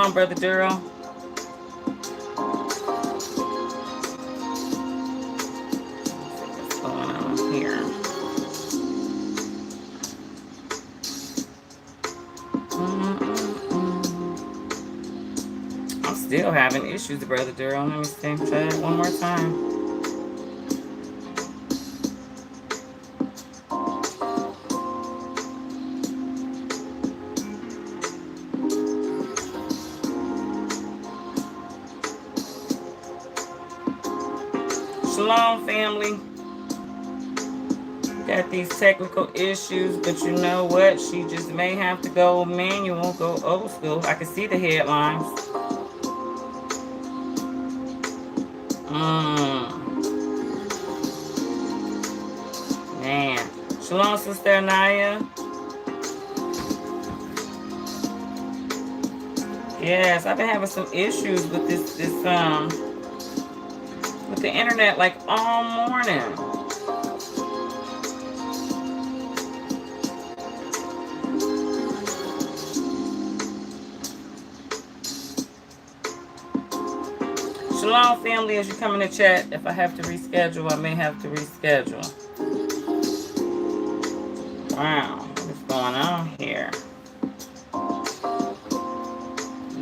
Shalom, Brother Duro. What's going on here? I'm still having issues, Brother Duro. Let me see. Try it one more time. Shalom, family. Got these technical issues, but you know what? She just may have to go manual, go old school. I can see the headlines. Man. Shalom, Sister Anaya. Yes, I've been having some issues with with the internet like all morning. Shalom, family. As you come in the chat, if I have to reschedule, I may have to reschedule. Wow, what's going on here?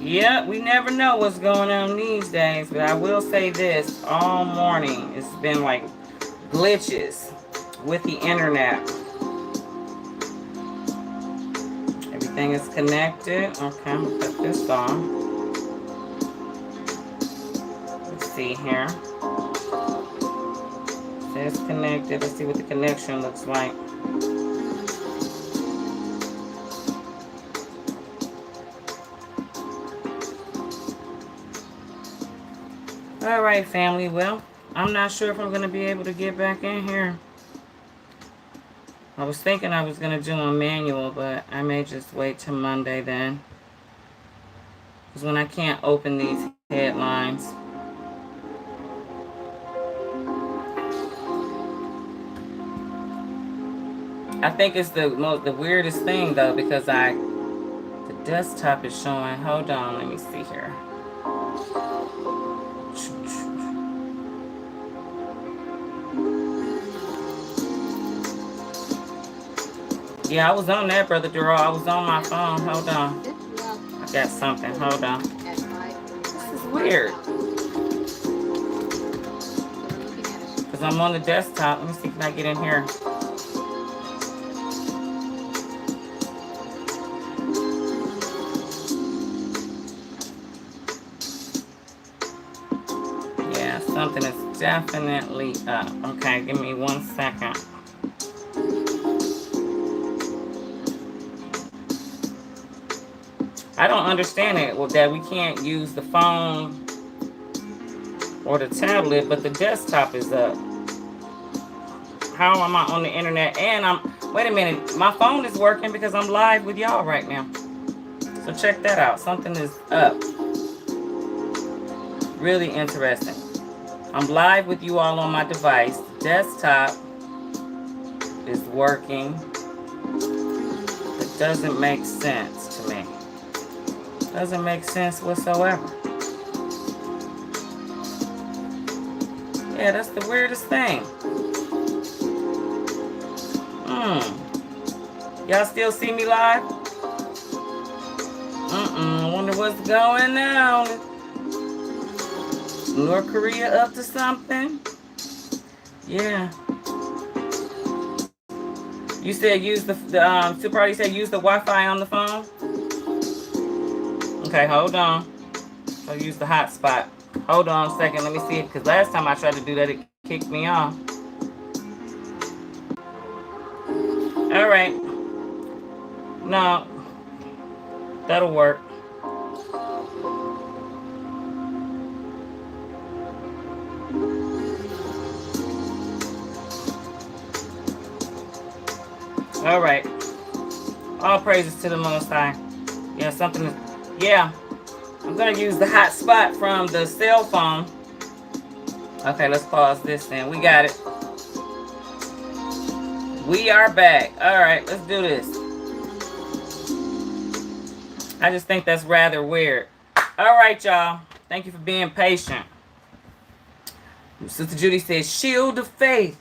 Yep, we never know what's going on these days, but I will say this, all morning it's been like glitches with the internet. Everything is connected. Okay, I'm gonna put this on. Let's see here. It says connected. Let's see what the connection looks like. All right, family. Well, I'm not sure if I'm going to be able to get back in here. I was thinking I was going to do a manual, but I may just wait till Monday then. Because when I can't open these headlines. I think it's the weirdest thing, though, because the desktop is showing. Hold on, let me see here. Yeah, I was on that, Brother Duro. I was on my phone. Hold on. I got something. Hold on. This is weird. Because I'm on the desktop. Let me see, can I get in here? Yeah, something is definitely up. Okay, give me 1 second. I don't understand it, that we can't use the phone or the tablet, but the desktop is up. How am I on the internet? And wait a minute, my phone is working because I'm live with y'all right now. So check that out. Something is up. Really interesting. I'm live with you all on my device. The desktop is working. It doesn't make sense to me. Doesn't make sense whatsoever. Yeah, that's the weirdest thing. Y'all still see me live? I wonder what's going on. North Korea up to something? Yeah. You said use the Super already said use the Wi-Fi on the phone? Okay, hold on. I'll use the hotspot. Hold on a second. Let me see it. Because last time I tried to do that, it kicked me off. All right. No. That'll work. All right. All praises to the Most High. Yeah, something is... Yeah, I'm going to use the hotspot from the cell phone. Okay, let's pause this then. We got it. We are back. All right, let's do this. I just think that's rather weird. All right, y'all. Thank you for being patient. Sister Judy says, shield of faith.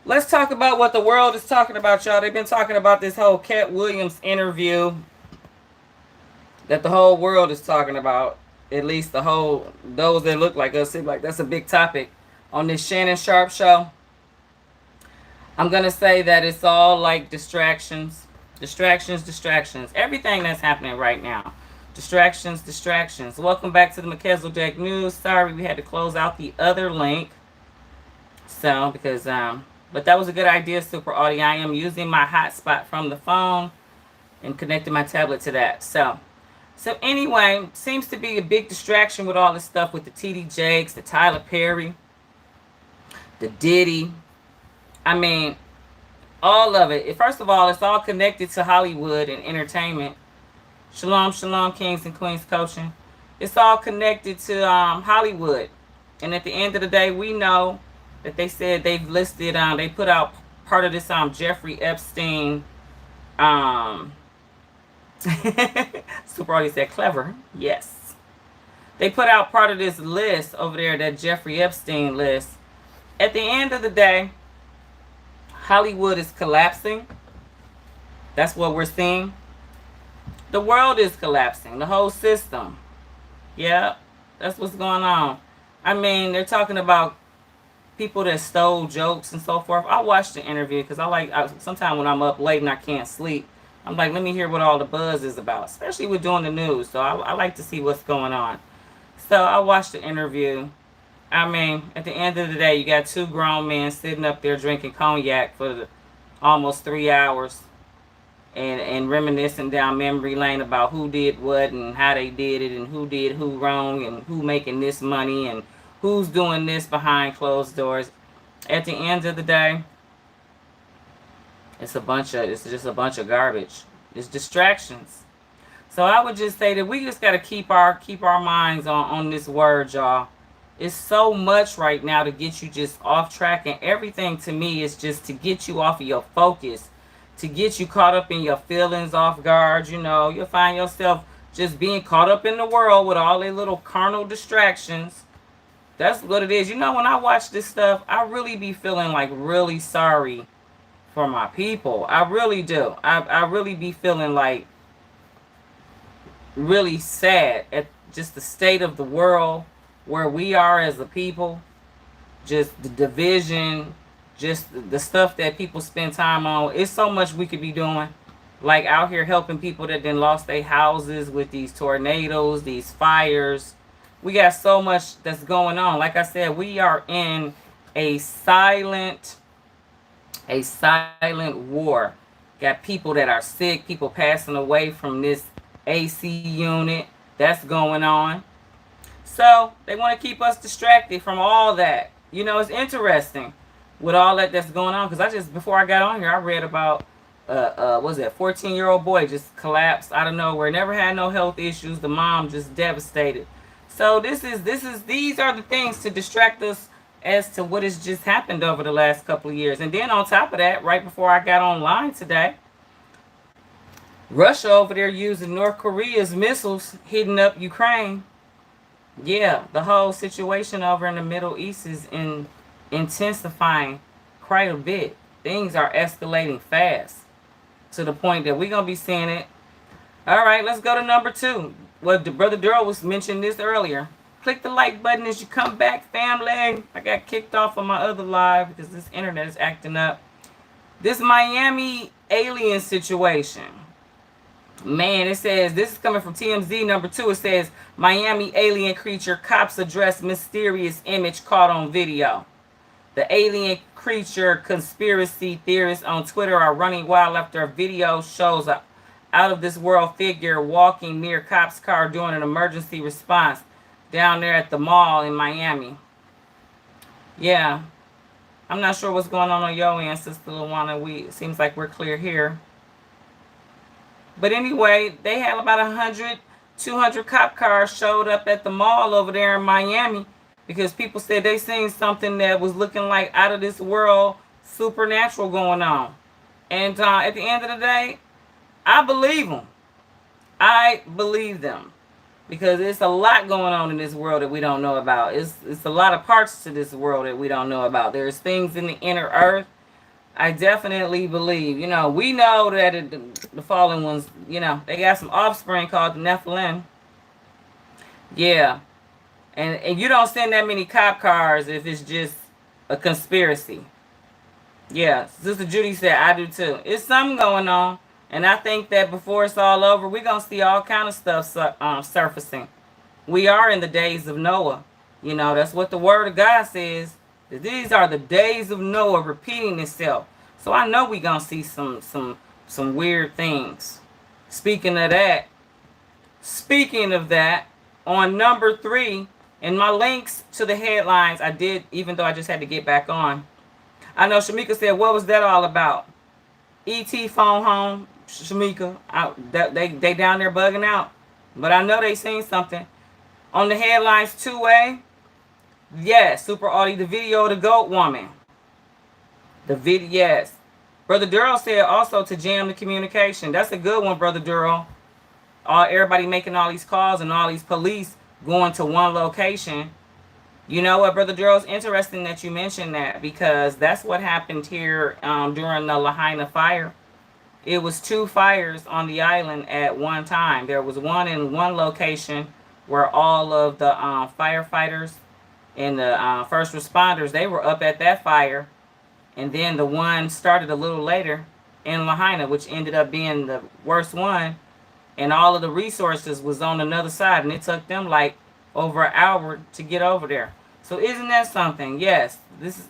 Let's talk about what the world is talking about, y'all. They've been talking about this whole Cat Williams interview that the whole world is talking about. At least those that look like us, seem like that's a big topic on this Shannon Sharp show. I'm going to say that it's all like distractions. Distractions, distractions. Everything that's happening right now. Distractions, distractions. Welcome back to the Melchizedek News. Sorry we had to close out the other link. So, but that was a good idea, Super Audio. I am using my hotspot from the phone and connecting my tablet to that. So anyway, seems to be a big distraction with all this stuff with the TD Jakes, the Tyler Perry, the Diddy. I mean, all of it. First of all, it's all connected to Hollywood and entertainment. Shalom, shalom, kings and queens coaching. It's all connected to Hollywood. And at the end of the day, we know that they said they've listed, they put out part of this Jeffrey Epstein. Super already said clever. Yes. They put out part of this list over there, that Jeffrey Epstein list. At the end of the day, Hollywood is collapsing. That's what we're seeing. The world is collapsing. The whole system. Yeah, that's what's going on. I mean, they're talking about people that stole jokes and so forth. I watched the interview because sometimes when I'm up late and I can't sleep, I'm like, let me hear what all the buzz is about, especially with doing the news. So I like to see what's going on. So I watched the interview. I mean, at the end of the day, you got two grown men sitting up there drinking cognac for almost 3 hours and reminiscing down memory lane about who did what and how they did it and who did who wrong and who making this money and who's doing this behind closed doors. At the end of the day, it's just a bunch of garbage. It's distractions. So I would just say that we just got to keep our minds on this word, y'all. It's so much right now to get you just off track, and everything to me is just to get you off of your focus, to get you caught up in your feelings, off guard. You know, you'll find yourself just being caught up in the world with all their little carnal distractions. That's what it is. You know, when I watch this stuff, I really be feeling like really sorry for my people. I really do. I really be feeling like really sad at just the state of the world, where we are as a people, just the division, just the stuff that people spend time on. It's so much we could be doing, like out here helping people that then lost their houses with these tornadoes, these fires. We got so much that's going on. Like I said, we are in a silent war. Got people that are sick, people passing away from this AC unit. That's going on. So they want to keep us distracted from all that. You know, it's interesting with all that's going on, because before I got on here, I read about was it a 14-year-old boy just collapsed out of nowhere, never had no health issues, the mom just devastated. So these are the things to distract us as to what has just happened over the last couple of years. And then on top of that, right before I got online today, Russia over there using North Korea's missiles hitting up Ukraine. Yeah, the whole situation over in the Middle East is intensifying quite a bit. Things are escalating fast to the point that we're going to be seeing it. All right, let's go to number 2. Well, Brother Durrell was mentioning this earlier. Click the like button as you come back, family. I got kicked off on my other live because this internet is acting up. This Miami alien situation. Man, it says, this is coming from TMZ number 2. It says, Miami alien creature, cops address mysterious image caught on video. The alien creature conspiracy theorists on Twitter are running wild after a video shows a out of this world figure walking near cops' car during an emergency response down there at the mall in Miami. Yeah. I'm not sure what's going on your end, Sister Luana. It seems like we're clear here. But anyway, they had about 100, 200 cop cars showed up at the mall over there in Miami because people said they seen something that was looking like out of this world supernatural going on. And at the end of the day, I believe them. I believe them. because it's a lot going on in this world that we don't know about. It's a lot of parts to this world that we don't know about. There's things in the inner earth. I definitely believe, we know that the fallen ones, they got some offspring called the Nephilim. Yeah. And you don't send that many cop cars if it's just a conspiracy. Yeah. Sister Judy said, I do too. It's something going on. And I think that before it's all over, we're going to see all kind of stuff surfacing. We are in the days of Noah. That's what the word of God says. That these are the days of Noah repeating itself. So I know we're going to see some weird things. Speaking of that, on number 3, in my links to the headlines, I did, even though I just had to get back on. I know Shamika said, what was that all about? E.T. phone home, Shamika. They down there bugging out. But I know they seen something. On the headlines, 2A, yes, Super Audi, the video of the goat woman. The video, yes. Brother Durrell said also to jam the communication. That's a good one, Brother Durrell. Everybody making all these calls and all these police going to one location. You know what, Brother Durrell, it's interesting that you mentioned that, because that's what happened here during the Lahaina fire. It was 2 fires on the island at one time. There was one in one location where all of the firefighters and the first responders, they were up at that fire. And then the one started a little later in Lahaina, which ended up being the worst one. And all of the resources was on another side. And it took them like over an hour to get over there. So isn't that something? Yes. This is,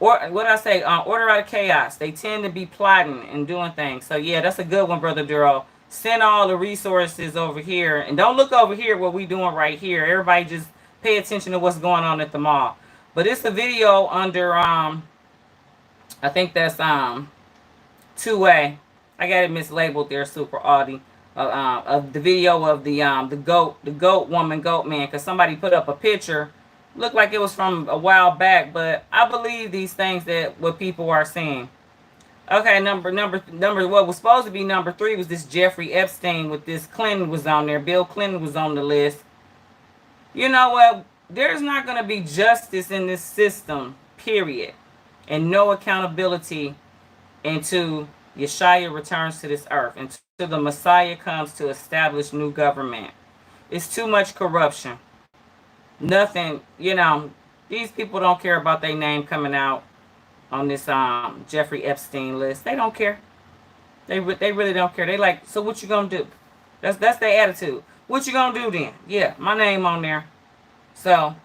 or what I say, order out of chaos. They tend to be plotting and doing things. So yeah, that's a good one, Brother Duro. Send all the resources over here. And don't look over here what we doing right here. Everybody just pay attention to what's going on at the mall. But it's a video under I think that's 2A. I got it mislabeled there, Super Audi. Of the video of the goat woman, goat man, because somebody put up a picture, looked like it was from a while back, but I believe these things that what people are seeing. Okay, number what was supposed to be number 3 was this Jeffrey Epstein with this Clinton was on there. Bill Clinton was on the list. You know what? There's not going to be justice in this system, period. And no accountability until Yeshua returns to this earth, until the Messiah comes to establish new government. It's too much corruption. Nothing, these people don't care about their name coming out on this Jeffrey Epstein list. They don't care. They really don't care. They like, so what you gonna do? That's their attitude. What you gonna do then? Yeah, my name on there. So,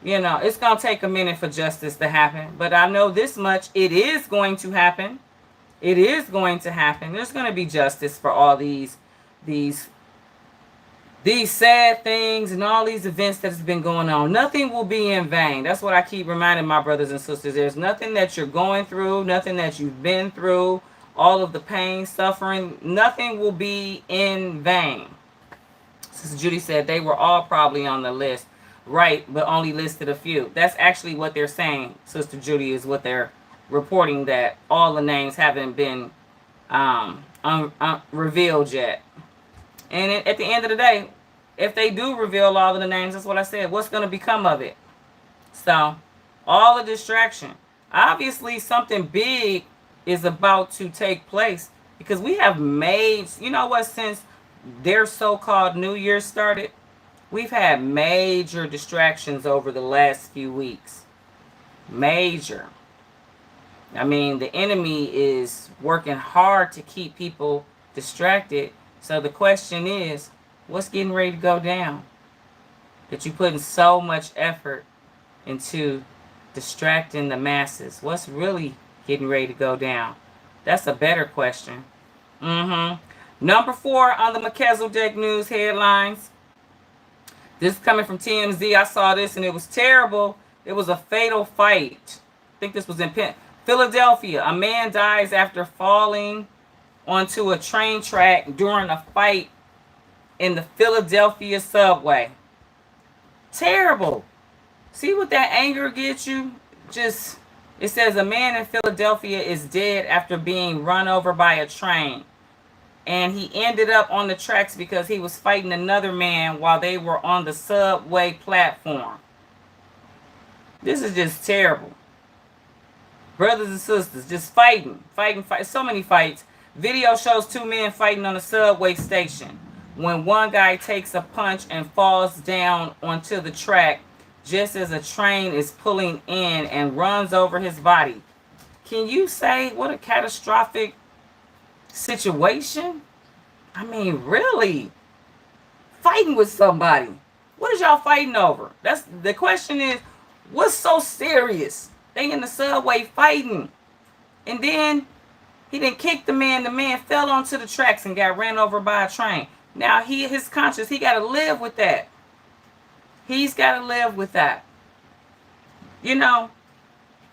it's going to take a minute for justice to happen. But I know this much. It is going to happen. It is going to happen. There's going to be justice for all these sad things and all these events that has been going on. Nothing will be in vain. That's what I keep reminding my brothers and sisters. There's nothing that you're going through, nothing that you've been through, all of the pain, suffering, nothing will be in vain. Sister Judy said they were all probably on the list. Right, but only listed a few. That's actually what they're saying, Sister Judy, is what they're reporting, that all the names haven't been revealed yet. And at the end of the day, if they do reveal all of the names, that's what I said, what's going to become of it? So, all the distraction. Obviously, something big is about to take place, because we have made, since their so-called New Year started, we've had major distractions over the last few weeks. Major. I mean, the enemy is working hard to keep people distracted. So the question is, what's getting ready to go down? That you're putting so much effort into distracting the masses. What's really getting ready to go down? That's a better question. Number 4 on the Melchizedek news headlines. This is coming from TMZ. I saw this and it was terrible. It was a fatal fight. I think this was in Philadelphia. A man dies after falling onto a train track during a fight in the Philadelphia subway. Terrible. See what that anger gets you? It says a man in Philadelphia is dead after being run over by a train. and he ended up on the tracks because he was fighting another man while they were on the subway platform. This is just terrible. Brothers and sisters, just fighting. So many fights. Video shows two men fighting on a subway station when one guy takes a punch and falls down onto the track just as a train is pulling in and runs over his body. Can you say what a catastrophic situation? I mean, really? Fighting with somebody. What is y'all fighting over? That's the question is, what's so serious? They in the subway fighting. And then he didn't kick the man. The man fell onto the tracks and got ran over by a train. Now his conscience, he got to live with that. He's got to live with that. You know,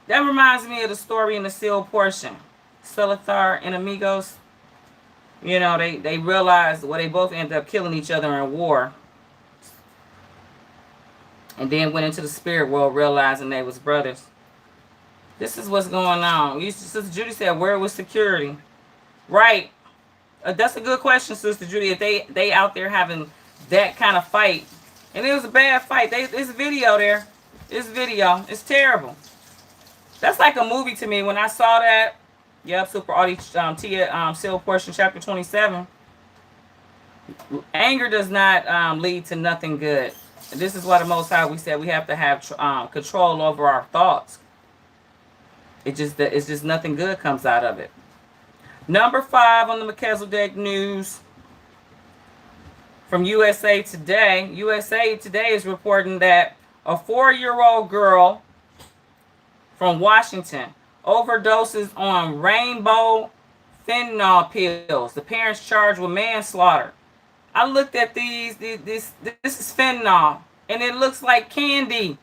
that reminds me of the story in the sealed portion. Silithar and Amigos. You know, they realized, well, they both ended up killing each other in war. And then went into the spirit world realizing they was brothers. This is what's going on. Sister Judy said, where was security? Right. That's a good question, Sister Judy. If they out there having that kind of fight. And it was a bad fight. There's video there. It's video. It's terrible. That's like a movie to me. When I saw that, yep, Super Audi Tia Seal Portion, chapter 27. Anger does not lead to nothing good. This is why the Most High, we said we have to have control over our thoughts. It's just nothing good comes out of it. Number 5 on the Melchizedek news from USA Today. USA Today is reporting that a 4-year-old girl from Washington overdoses on rainbow fentanyl pills. The parents charged with manslaughter. I looked at these. This is fentanyl, and it looks like candy.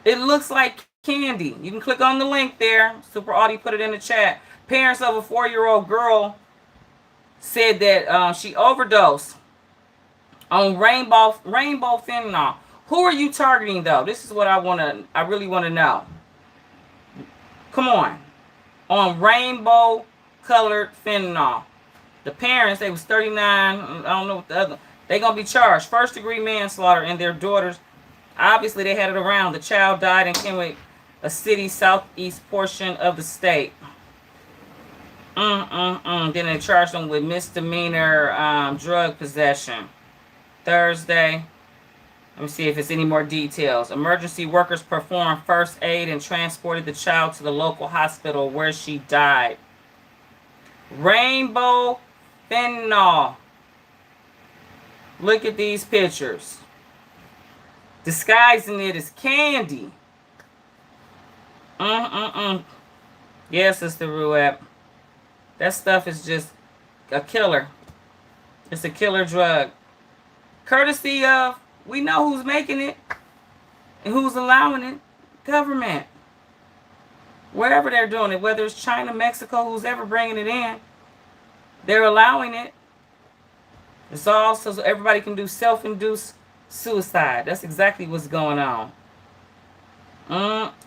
It looks like candy. You can click on the link there. Super Audi put it in the chat. Parents of a 4-year-old girl said that she overdosed on rainbow fentanyl. Who are you targeting though? This is what I really want to know. Come on rainbow colored fentanyl. The parents, they was 39. I don't know what the other. They gonna be charged 1st-degree manslaughter, and their daughters. Obviously, they had it around. The child died in Kennewick, a city southeast portion of the state. Then they charged them with misdemeanor drug possession. Thursday. Let me see if it's any more details. Emergency workers performed first aid and transported the child to the local hospital where she died. Rainbow fentanyl. Look at these pictures. Disguising it as candy. Yes, Sister Rueb. That stuff is just a killer. It's a killer drug. Courtesy of, we know who's making it and who's allowing it. Government. Wherever they're doing it, whether it's China, Mexico, who's ever bringing it in, they're allowing it. It's all so everybody can do self-induced suicide. That's exactly what's going on.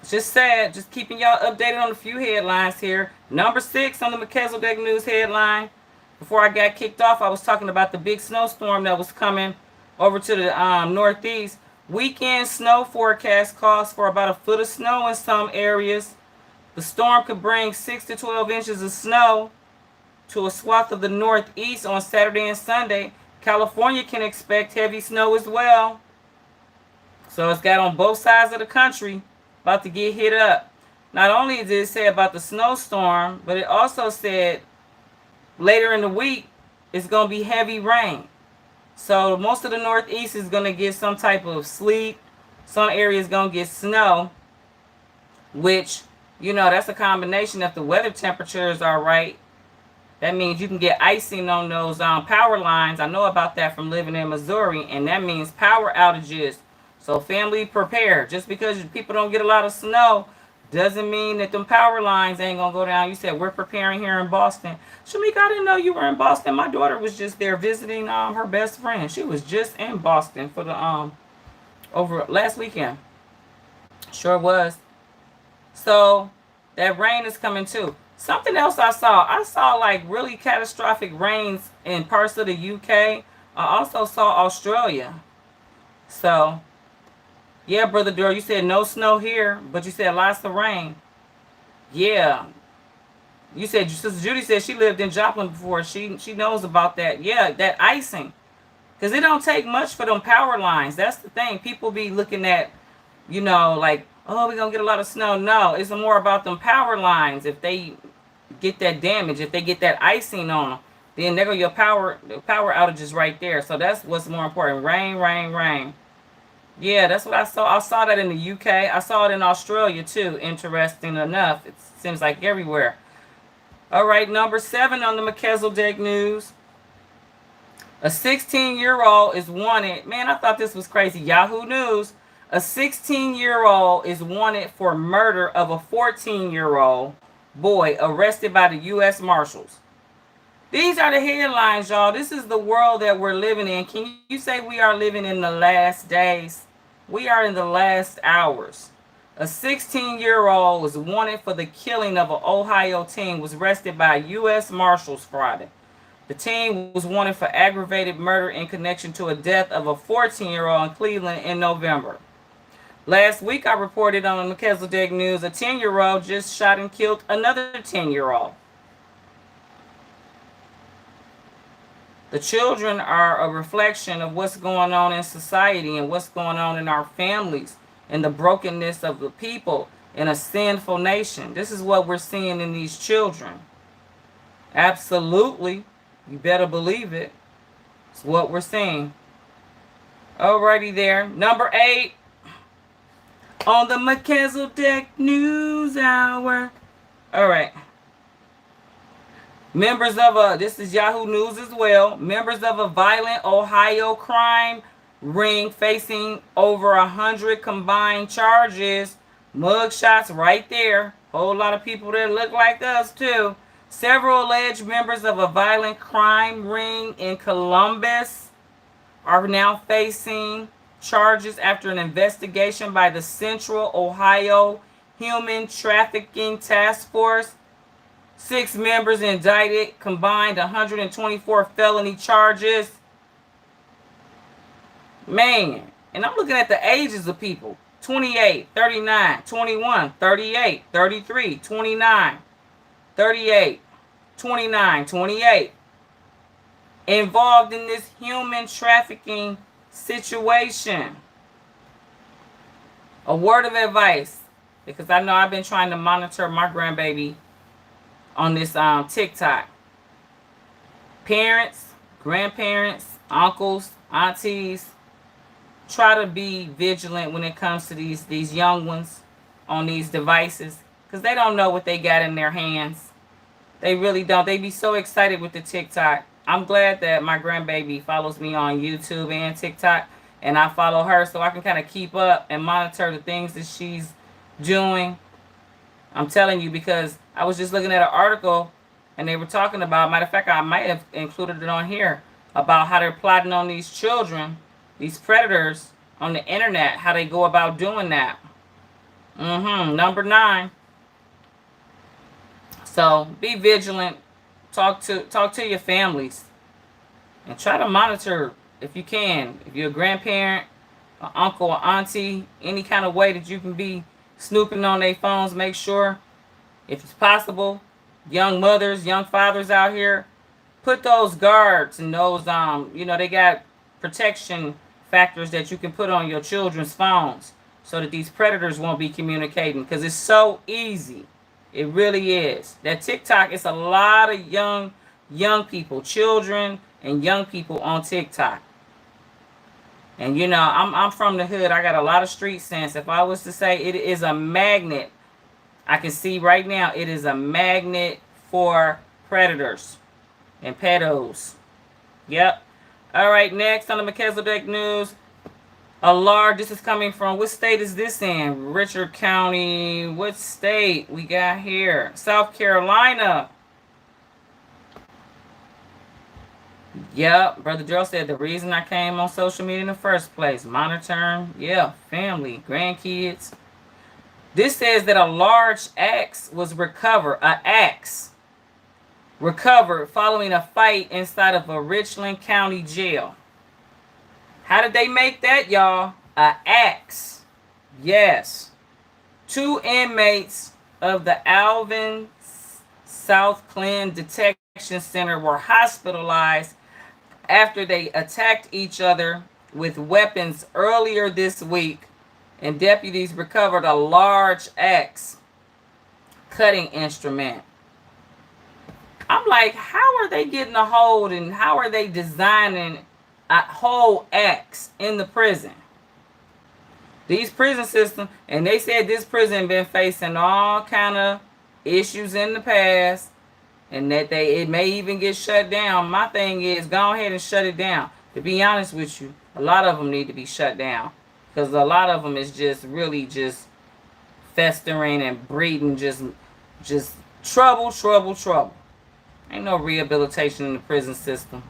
Just sad. Just keeping y'all updated on a few headlines here. Number 6 on the Melchizedek news headline. Before I got kicked off, I was talking about the big snowstorm that was coming over to the northeast. Weekend snow forecast calls for about a foot of snow in some areas. The storm could bring 6 to 12 inches of snow to a swath of the northeast on Saturday and Sunday. California can expect heavy snow as well. So it's got on both sides of the country about to get hit up. Not only did it say about the snowstorm, but it also said later in the week it's going to be heavy rain. So most of the northeast is going to get some type of sleet. Some areas going to get snow, which, you know, that's a combination. If the weather temperatures are right, that means you can get icing on those power lines. I know about that from living in Missouri, and that means power outages. So family, prepare. Just because people don't get a lot of snow doesn't mean that them power lines ain't going to go down. You said we're preparing here in Boston. Shamika, I didn't know you were in Boston. My daughter was just there visiting her best friend. She was just in Boston for the over last weekend. Sure was. So that rain is coming too. Something else I saw like really catastrophic rains in parts of the UK. I also saw Australia. So, yeah, Brother Dora, you said no snow here, but you said lots of rain. Yeah. You said, Sister Judy said she lived in Joplin before. She knows about that. Yeah, that icing. Because it don't take much for them power lines. That's the thing. People be looking at, like, oh, we're going to get a lot of snow. No, it's more about them power lines. If they get that damage, if they get that icing on them, then there go your the power outages right there. So that's what's more important. Rain, rain, rain. Yeah, that's what I saw. I saw that in the UK. I saw it in Australia too. Interesting enough. It seems like everywhere. All right, number 7 on the Melchizedek news. A 16-year-old is wanted. Man, I thought this was crazy. Yahoo News. A 16-year-old is wanted for murder of a 14-year-old boy arrested by the U.S. Marshals. These are the headlines, y'all. This is the world that we're living in. Can you say we are living in the last days? We are in the last hours. A 16-year-old was wanted for the killing of an Ohio teen, was arrested by U.S. Marshals Friday. The teen was wanted for aggravated murder in connection to a death of a 14-year-old in Cleveland in November. Last week, I reported on the Melchizedek News, a 10-year-old just shot and killed another 10-year-old. The children are a reflection of what's going on in society and what's going on in our families and the brokenness of the people in a sinful nation. This is what we're seeing in these children. Absolutely. You better believe it. It's what we're seeing. Alrighty there. Number 8 on the Melchizedek News Hour. All right. Members of this is Yahoo News as well. Members of a violent Ohio crime ring facing over 100 combined charges. Mugshots right there. Whole lot of people that look like us too. Several alleged members of a violent crime ring in Columbus are now facing charges after an investigation by the Central Ohio Human Trafficking Task Force. 6 members indicted, combined 124 felony charges. Man, and I'm looking at the ages of people. 28, 39, 21, 38, 33, 29, 38, 29, 28. Involved in this human trafficking situation. A word of advice, because I know I've been trying to monitor my grandbaby on this TikTok. Parents, grandparents, uncles, aunties, try to be vigilant when it comes to these young ones on these devices, because they don't know what they got in their hands. They really don't. They be so excited with the TikTok. I'm glad that my grandbaby follows me on YouTube and TikTok, and I follow her so I can kind of keep up and monitor the things that she's doing. I'm telling you, because I was just looking at an article and they were talking about, matter of fact, I might have included it on here, about how they're plotting on these children, these predators on the internet, how they go about doing that. Number 9. So be vigilant. Talk to your families and try to monitor if you can. If you're a grandparent, an uncle, or auntie, any kind of way that you can be snooping on their phones, make sure, if it's possible, young mothers, young fathers out here, put those guards and those they got protection factors that you can put on your children's phones so that these predators won't be communicating, because it's so easy. It really is. That TikTok, it's a lot of young people, children and young people on TikTok. And I'm from the hood. I got a lot of street sense. If I was to say it is a magnet, I can see right now it is a magnet for predators and pedos. Yep. All right, next on the Melchizedek News. This is coming from, what state is this in? Richard County. What state we got here? South Carolina. Yep, Brother Joe said the reason I came on social media in the first place, monitoring, family, grandkids. This says that a large axe was recovered following a fight inside of a Richland County jail. How did they make that, y'all? A axe. Yes. 2 inmates of the Alvin South Clan Detection Center were hospitalized after they attacked each other with weapons earlier this week, and deputies recovered a large axe cutting instrument. I'm like, how are they getting a hold and how are they designing a whole axe in the prison? These prison systems, and they said this prison been facing all kind of issues in the past, and that it may even get shut down. My thing is, go ahead and shut it down. To be honest with you, a lot of them need to be shut down, because a lot of them is just really just festering and breeding just trouble. Ain't no rehabilitation in the prison system.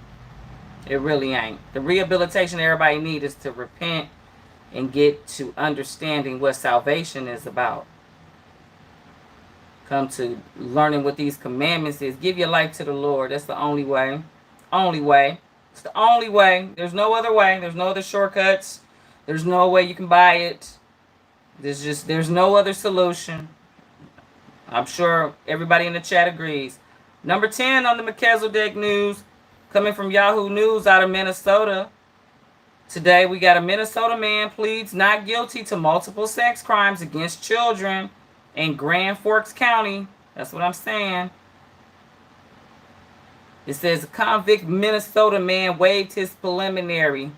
It really ain't. The rehabilitation everybody needs is to repent and get to understanding what salvation is about. Come to learning what these commandments is. Give your life to the Lord. That's the only way. Only way. It's the only way. There's no other way. There's no other shortcuts. There's no way you can buy it. There's no other solution. I'm sure everybody in the chat agrees. Number 10 on the Melchizedek news, coming from Yahoo News out of Minnesota. Today we got a Minnesota man pleads not guilty to multiple sex crimes against children in Grand Forks County. That's what I'm saying. It says a convict Minnesota man waived his preliminary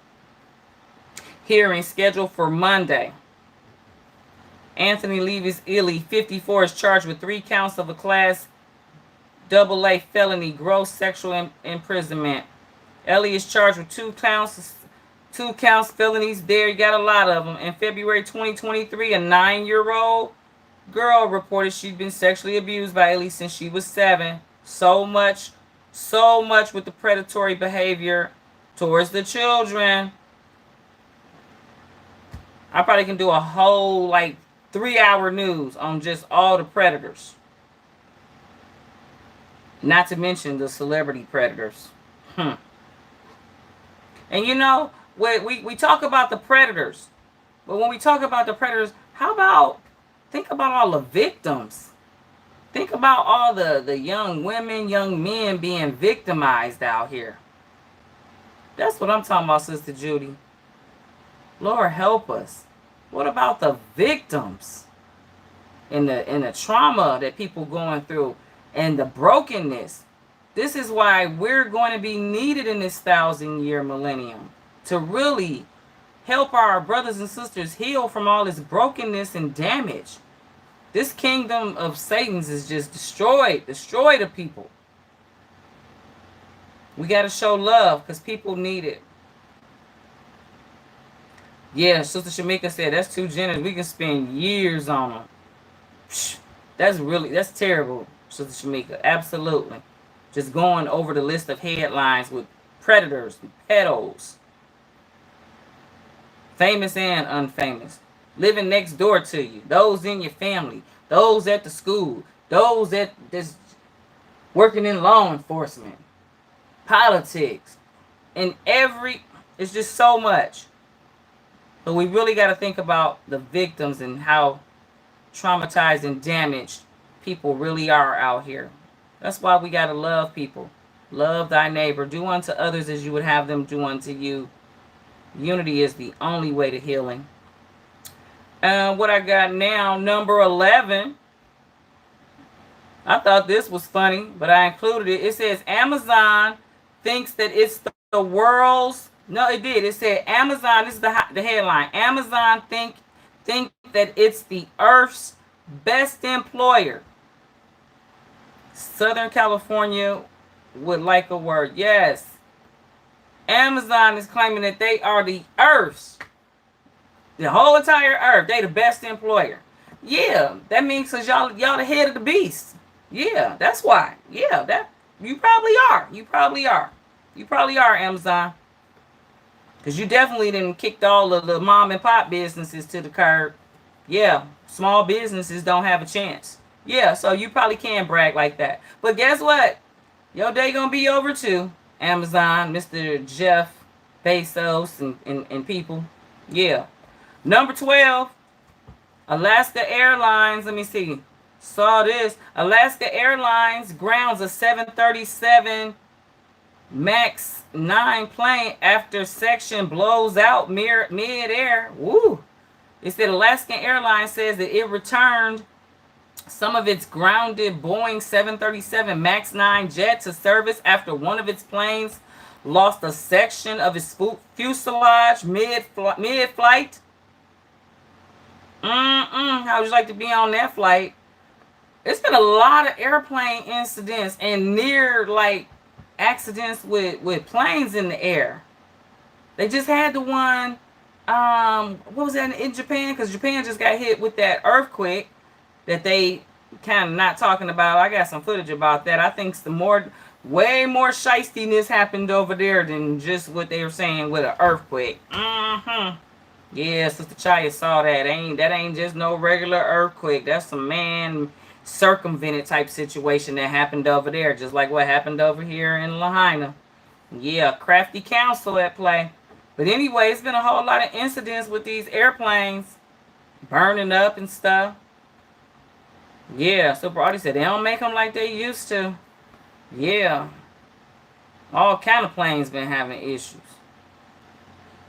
hearing scheduled for Monday. Anthony Levis Illy, 54, is charged with 3 counts of a Class AA felony, gross sexual imprisonment. Ellie is charged with 2 counts felonies. There, you got a lot of them. In February 2023, a 9-year-old girl reported she'd been sexually abused by Ellie since she was 7. So much with the predatory behavior towards the children. I probably can do a whole 3-hour news on just all the predators. Not to mention the celebrity predators. And you know, we talk about the predators. But when we talk about the predators, think about all the victims. Think about all the young women, young men being victimized out here. That's what I'm talking about, Sister Judy. Lord help us. What about the victims and the trauma that people going through and the brokenness? This is why we're going to be needed in this 1,000-year millennium to really help our brothers and sisters heal from all this brokenness and damage. This kingdom of Satan's is just destroyed the people. We got to show love because people need it. Yeah, Sister Shamika said, that's too generous. We can spend years on them. That's terrible, Sister Shamika. Absolutely. Just going over the list of headlines with predators and pedos. Famous and unfamous. Living next door to you. Those in your family. Those at the school. Those that's working in law enforcement. Politics. And it's just so much. But we really got to think about the victims and how traumatized and damaged people really are out here. That's why we got to love people. Love thy neighbor. Do unto others as you would have them do unto you. Unity is the only way to healing. What I got now, number 11. I thought this was funny, but I included it. It says Amazon thinks that it's the world's... No, it did. It said Amazon, this is the headline. Amazon think that it's the Earth's best employer. Southern California would like a word. Yes. Amazon is claiming that they are the Earth's. The whole entire Earth. They the best employer. Yeah, that means because y'all the head of the beast. Yeah, that's why. Yeah, that you probably are. You probably are, Amazon. Because you definitely didn't kicked all of the mom and pop businesses to the curb. Yeah, small businesses don't have a chance. Yeah, so you probably can brag like that. But guess what? Your day gonna be over too. Amazon, Mr. Jeff Bezos and people. Yeah. Number 12, Alaska Airlines. Let me see. Saw this. Alaska Airlines grounds a 737 MAX 9 plane after section blows out mid-air. Woo. It said Alaskan Airlines says that it returned some of its grounded Boeing 737 MAX 9 jet to service after one of its planes lost a section of its fuselage mid-flight. How would you like to be on that flight? It's been a lot of airplane incidents and near like accidents with planes in the air. They just had the one, what was that in Japan? Because Japan just got hit with that earthquake that they kind of not talking about. I got some footage about that. I think way more shystiness happened over there than just what they were saying with an earthquake. Yeah, Sister ChaYA saw that. That ain't just no regular earthquake. That's some man circumvented type situation that happened over there, just like what happened over here in Lahaina. Yeah, crafty counsel at play. But anyway, it's been a whole lot of incidents with these airplanes burning up and stuff. Yeah, so Brody said they don't make them like they used to. Yeah, all kind of planes been having issues.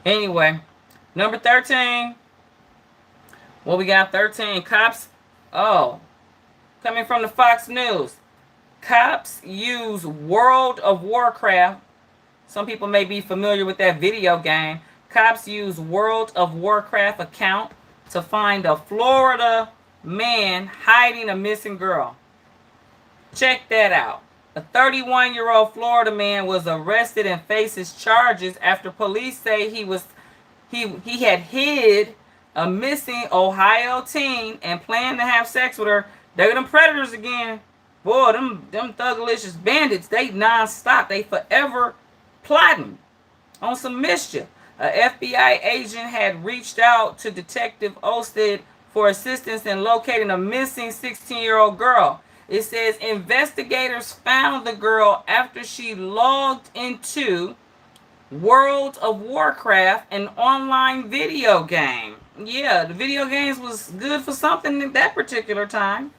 Anyway, number 13. What we got? 13 cops. Oh, coming from the Fox News. Cops use World of Warcraft. Some people may be familiar with that video game. Cops use World of Warcraft account to find a Florida man hiding a missing girl. Check that out. A 31-year-old Florida man was arrested and faces charges after police say he had hid a missing Ohio teen and planned to have sex with her. They're them predators again. Boy, them thugalicious bandits, they non-stop. They forever plotting on some mischief. A FBI agent had reached out to Detective Osted for assistance in locating a missing 16-year-old girl. It says investigators found the girl after she logged into World of Warcraft, an online video game. Yeah, the video games was good for something at that particular time.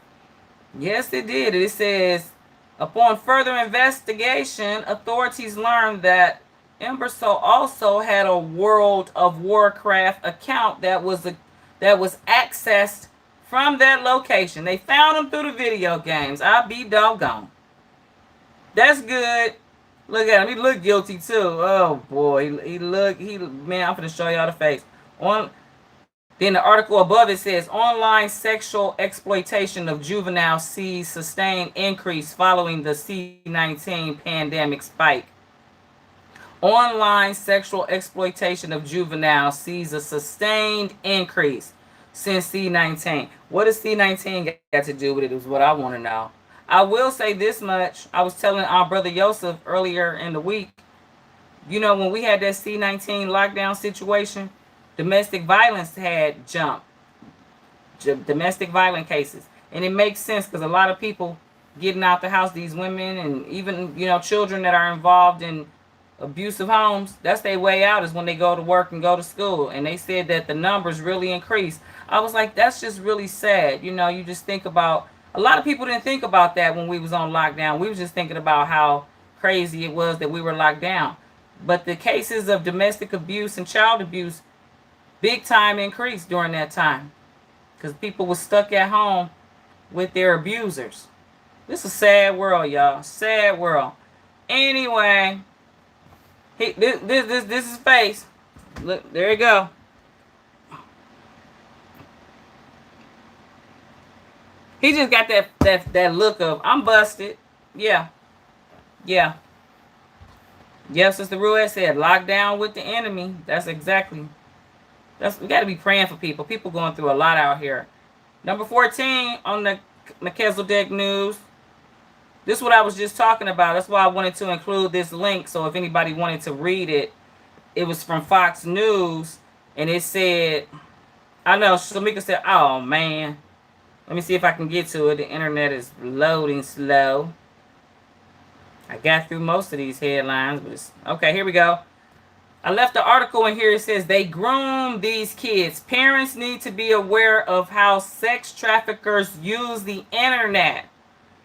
Yes, it did. It says, upon further investigation, authorities learned that Emberso also had a World of Warcraft account that was accessed from that location. They found him through the video games. I'll be doggone. That's good. Look at him. He looked guilty too. Oh boy. Man, I'm gonna show y'all the face. Then the article above it says online sexual exploitation of juveniles sees sustained increase following the C-19 pandemic spike. Online sexual exploitation of juveniles sees a sustained increase since C-19. What does C-19 got to do with it is what I want to know. I will say this much. I was telling our brother Joseph earlier in the week, you know, when we had that C-19 lockdown situation, domestic violence had jumped. Domestic violent cases. And it makes sense because a lot of people getting out the house, these women and even, you know, children that are involved in abusive homes, that's their way out is when they go to work and go to school. And they said that the numbers really increased. I was like, that's just really sad. You know, you just think about, a lot of people didn't think about that when we was on lockdown. We was just thinking about how crazy it was that we were locked down. But the cases of domestic abuse and child abuse big time increased during that time because people were stuck at home with their abusers. This is a sad world, y'all. Sad world. Anyway, this is face. Look, there you go. He just got that look of I'm busted. Yeah. Sister Ruette said, lockdown with the enemy. That's exactly. We got to be praying for people. People going through a lot out here. Number 14 on the Melchizedek news. This is what I was just talking about. That's why I wanted to include this link. So if anybody wanted to read it, it was from Fox News. And it said, I know. Shamika said, oh, man. Let me see if I can get to it. The internet is loading slow. I got through most of these headlines, but it's... Okay, here we go. I left the article in here. It says they groom these kids. Parents need to be aware of how sex traffickers use the internet.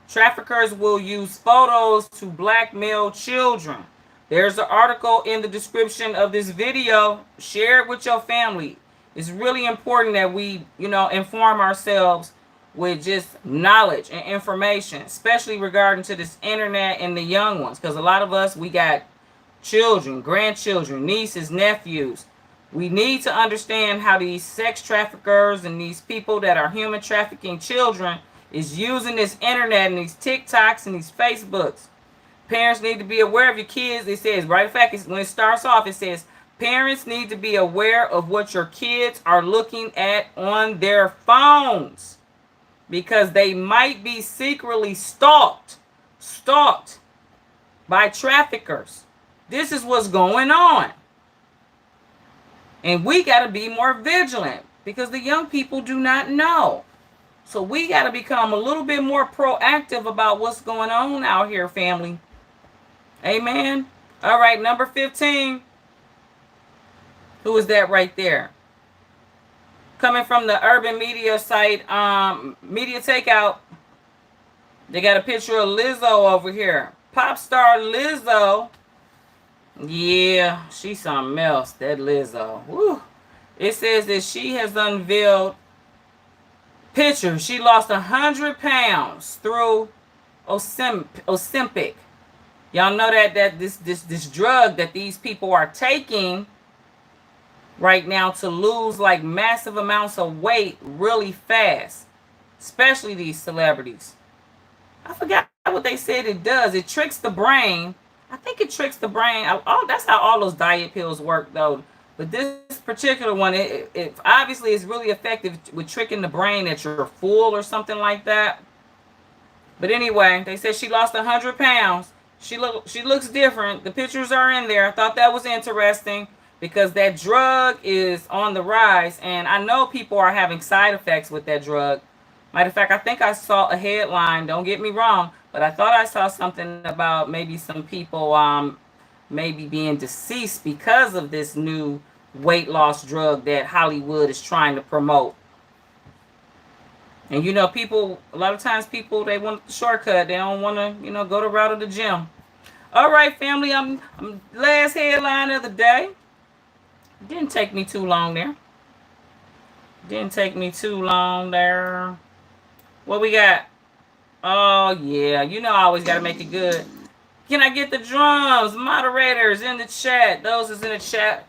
Traffickers will use photos to blackmail children. There's an article in the description of this video. Share it with your family. It's really important that we, inform ourselves with just knowledge and information, especially regarding to this internet and the young ones. Because a lot of us, we got children, grandchildren, nieces, nephews. We need to understand how these sex traffickers and these people that are human trafficking children is using this internet and these TikToks and these Facebooks. Parents need to be aware of your kids. It says, right, in fact, when it starts off, it says, parents need to be aware of what your kids are looking at on their phones, because they might be secretly stalked by traffickers. This is what's going on. And we got to be more vigilant because the young people do not know. So we got to become a little bit more proactive about what's going on out here, family. Amen. All right, number 15. Who is that right there? Coming from the urban media site, Media Takeout. They got a picture of Lizzo over here. Pop star Lizzo. Yeah, she's something else, that Lizzo. Woo. It says that she has unveiled pictures. She lost 100 pounds through Ozempic. Y'all know that this drug that these people are taking right now to lose like massive amounts of weight really fast, especially these celebrities. I forgot what they said it does. It tricks the brain. I think it tricks the brain. Oh, that's how all those diet pills work, though. But this particular one, it obviously is really effective with tricking the brain that you're full or something like that. But anyway, they said she lost 100 pounds. She looks different. The pictures are in there. I thought that was interesting because that drug is on the rise. And I know people are having side effects with that drug. Matter of fact, I think I saw a headline. Don't get me wrong. But I thought I saw something about maybe some people maybe being deceased because of this new weight loss drug that Hollywood is trying to promote. And people, a lot of times people, they want the shortcut. They don't want to, go the route of the gym. All right, family, I'm last headline of the day. Didn't take me too long there. What we got? Oh, yeah. I always got to make it good. Can I get the drums? Moderators in the chat. Those is in the chat.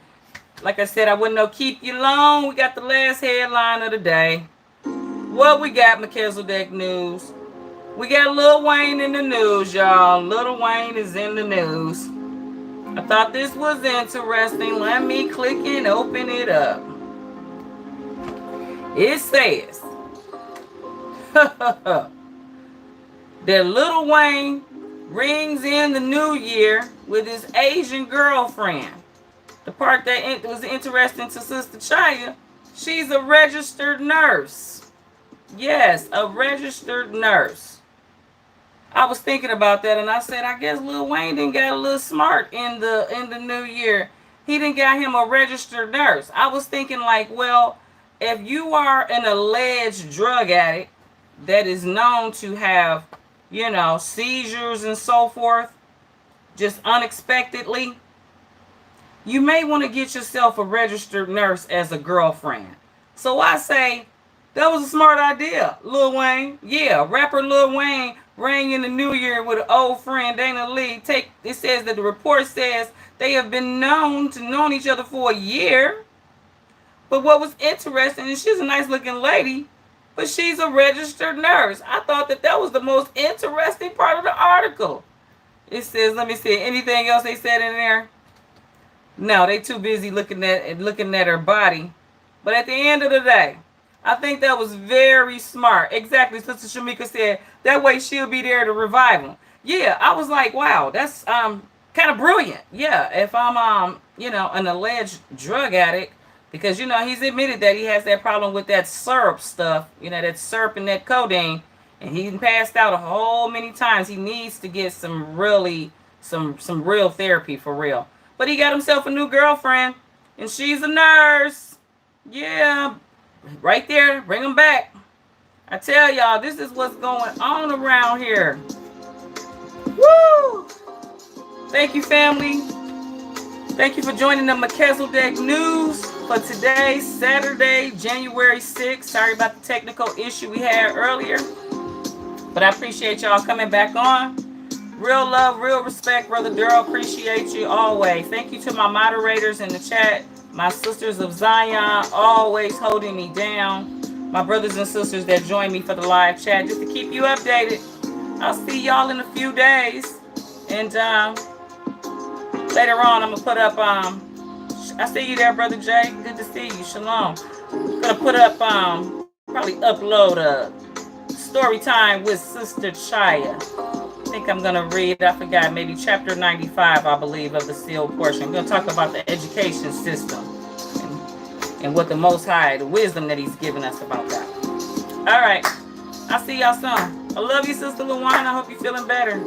Like I said, I wouldn't keep you long. We got the last headline of the day. What we got, Melchizedek news? We got Lil Wayne in the news, y'all. Lil Wayne is in the news. I thought this was interesting. Let me click and open it up. It says that Lil Wayne rings in the new year with his Asian girlfriend. The part that was interesting to Sister ChaYA, she's a registered nurse. Yes, a registered nurse. I was thinking about that and I said, I guess Lil Wayne didn't get a little smart in the new year. He didn't got him a registered nurse. I was thinking like, well, if you are an alleged drug addict that is known to have, seizures and so forth, just unexpectedly, you may want to get yourself a registered nurse as a girlfriend. So I say, that was a smart idea, Lil Wayne. Yeah, rapper Lil Wayne rang in the new year with an old friend, Dana Lee. It says that the report says they have been known each other for a year. But what was interesting is she's a nice looking lady, but she's a registered nurse. I thought that was the most interesting part of the article. It says, let me see, anything else they said in there? No, they too busy looking at her body. But at the end of the day, I think that was very smart. Exactly, Sister Shamika said, that way she'll be there to revive him. Yeah, I was like, wow, that's kind of brilliant. Yeah, if I'm, an alleged drug addict, Because, you know, he's admitted that he has that problem with that syrup stuff, you know, that syrup and that codeine. And he's passed out a whole many times. He needs to get some really, some real therapy for real. But he got himself a new girlfriend, and she's a nurse. Yeah, right there, bring him back. I tell y'all, this is what's going on around here. Woo! Thank you, family. Thank you for joining the Melchizedek News for today, Saturday, January 6th. Sorry about the technical issue we had earlier, but I appreciate y'all coming back on. Real love, real respect, Brother Durrell. Appreciate you always. Thank you to my moderators in the chat, my sisters of Zion, always holding me down. My brothers and sisters that join me for the live chat, just to keep you updated. I'll see y'all in a few days. And later on, I'm going to put up, I see you there, Brother Jay. Good to see you. Shalom. I'm going to put up, probably upload a Storytime with Sister ChaYA. I think I'm going to read, I forgot, maybe chapter 95, I believe, of the sealed portion. I'm going to talk about the education system and what the Most High, the wisdom that he's given us about that. All right. I'll see y'all soon. I love you, Sister Luana. I hope you're feeling better.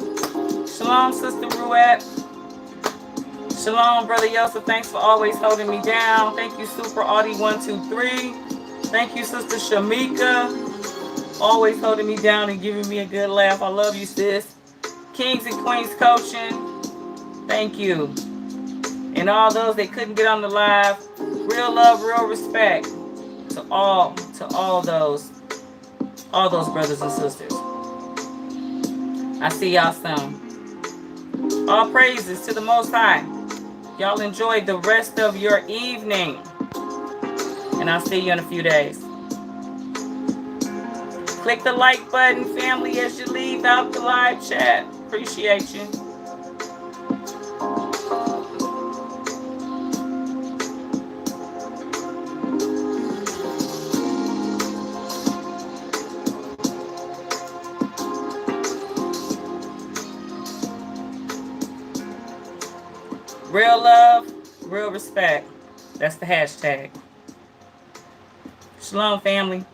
Shalom, Sister Ruette. Shalom, Brother Yosef. Thanks for always holding me down. Thank you, Super Audi 123. Thank you, Sister Shamika. Always holding me down and giving me a good laugh. I love you, sis. Kings and Queens Coaching. Thank you. And all those that couldn't get on the live. Real love, real respect to all those brothers and sisters. I see y'all soon. All praises to the Most High. Y'all enjoy the rest of your evening. And I'll see you in a few days. Click the like button, family, as you leave out the live chat. Appreciate you. Real love, real respect. That's the hashtag. Shalom, family.